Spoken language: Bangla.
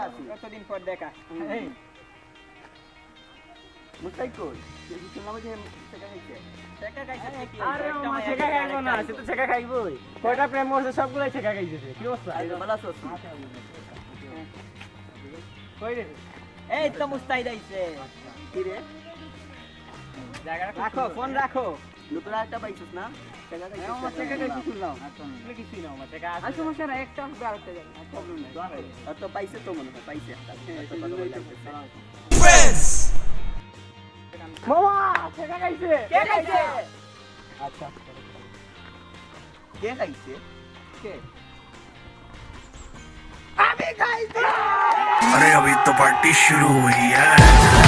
আছি কতদিন পর দেখা এই মুস্তাক কই শুনলাম যে টাকা খাইছে টাকা খাইছে ঠিকই আরে মামা ছেকা খাইবো না সে তো ছেকা খাইবই কয়টা প্রেম করছে সবগুলাই ছেকা খাইছে কি অবস্থা আরে ভালো আছো কই রে এই তো মুস্তাহিদ আইছে কি রে রাখো ফোন রাখো নতুন একটা পাইছিস না টাকা খাইছিস আমার টাকা খাইছি শুনলাম তুমি কিছুই না আমার ছেকা আর সমস্যা নাই একটা আসবে আরেকটা যাবে প্রবলেম নাই আর তো পাইছে তো মনে হয় পাইছে একটা মামা ছেকা খাইছে কে খাইছে আচ্ছা কে খাইছে কে अरे अभी तो पार्टी शुरू हुई है